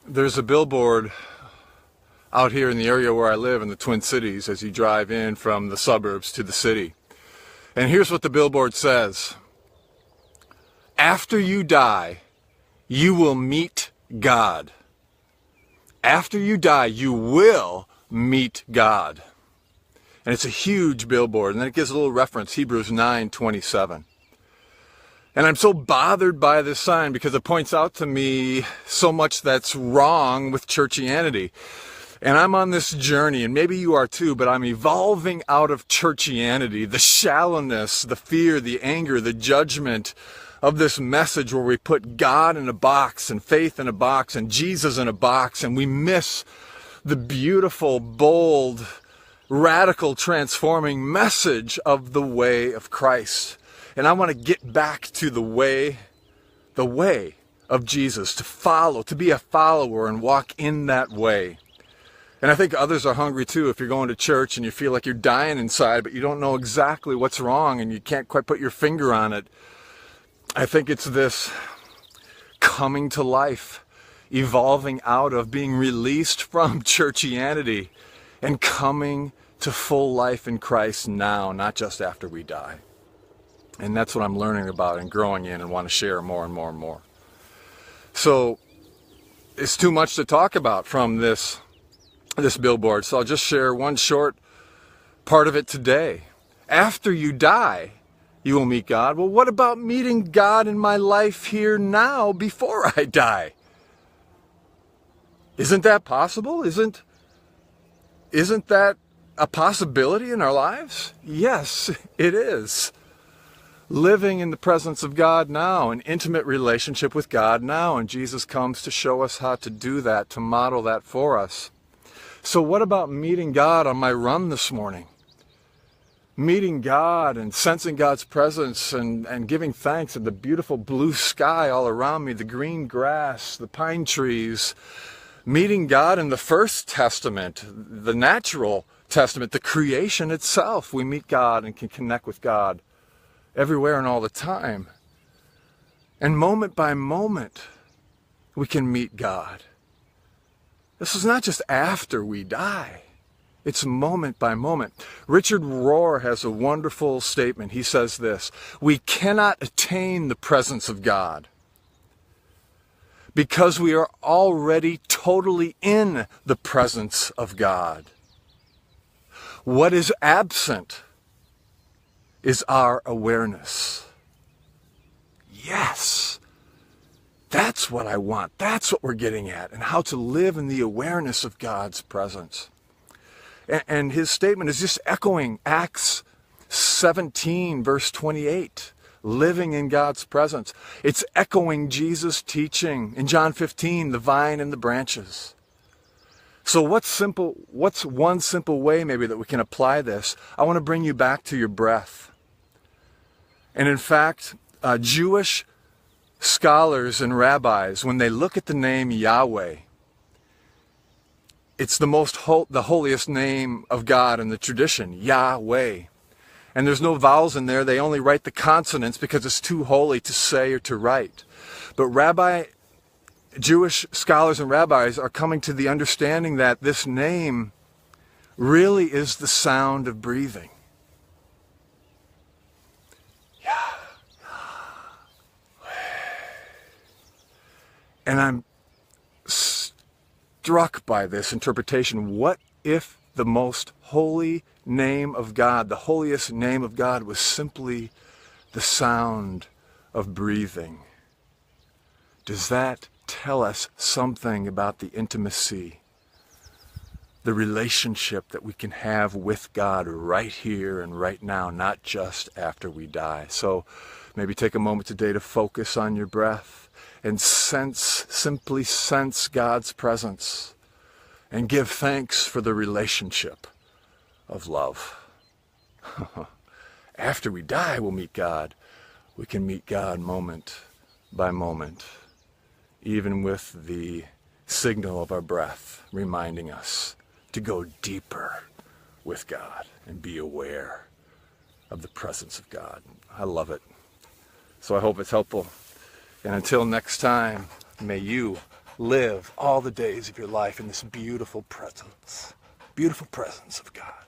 There's a billboard out here in the area where I live in the Twin Cities as you drive in from the suburbs to the city. And here's what the billboard says. After you die, you will meet God. After you die, you will meet God. And it's a huge billboard. And then it gives a little reference, Hebrews 9:27. And I'm so bothered by this sign because it points out to me so much that's wrong with churchianity. And I'm on this journey, and maybe you are too, but I'm evolving out of churchianity, the shallowness, the fear, the anger, the judgment of this message where we put God in a box and faith in a box and Jesus in a box, and we miss the beautiful, bold, radical, transforming message of the way of Christ. And I want to get back to the way of Jesus, to follow, to be a follower and walk in that way. And I think others are hungry too. If you're going to church and you feel like you're dying inside, but you don't know exactly what's wrong and you can't quite put your finger on it, I think it's this coming to life, evolving out of being released from churchianity and coming to full life in Christ now, not just after we die. And that's what I'm learning about and growing in and want to share more and more and more. So it's too much to talk about from this billboard, so I'll just share one short part of it today. After you die, you will meet God. Well, what about meeting God in my life here now before I die? Isn't that possible? Isn't that a possibility in our lives? Yes, it is. Living in the presence of God now, an intimate relationship with God now, and Jesus comes to show us how to do that, to model that for us. So what about meeting God on my run this morning? Meeting God and sensing God's presence and giving thanks at the beautiful blue sky all around me, the green grass, the pine trees. Meeting God in the First Testament, the natural testament, the creation itself. We meet God and can connect with God everywhere and all the time. And moment by moment, we can meet God. This is not just after we die. It's moment by moment. Richard Rohr has a wonderful statement. He says this: we cannot attain the presence of God because we are already totally in the presence of God. What is absent is our awareness. Yes, that's what I want. That's what we're getting at, and how to live in the awareness of God's presence. And his statement is just echoing Acts 17, verse 28, living in God's presence. It's echoing Jesus' teaching in John 15, the vine and the branches. So what's one simple way maybe that we can apply this? I want to bring you back to your breath. And in fact, Jewish scholars and rabbis, when they look at the name Yahweh, it's the holiest name of God in the tradition, Yahweh. And there's no vowels in there. They only write the consonants because it's too holy to say or to write. But Jewish scholars and rabbis are coming to the understanding that this name really is the sound of breathing. And I'm struck by this interpretation. What if the most holy name of God, the holiest name of God, was simply the sound of breathing? Does that tell us something about the intimacy, the relationship that we can have with God right here and right now, not just after we die? So maybe take a moment today to focus on your breath and simply sense God's presence and give thanks for the relationship of love. After we die, we'll meet God. We can meet God moment by moment, even with the signal of our breath reminding us to go deeper with God and be aware of the presence of God. I love it. So I hope it's helpful. And until next time, may you live all the days of your life in this beautiful presence of God.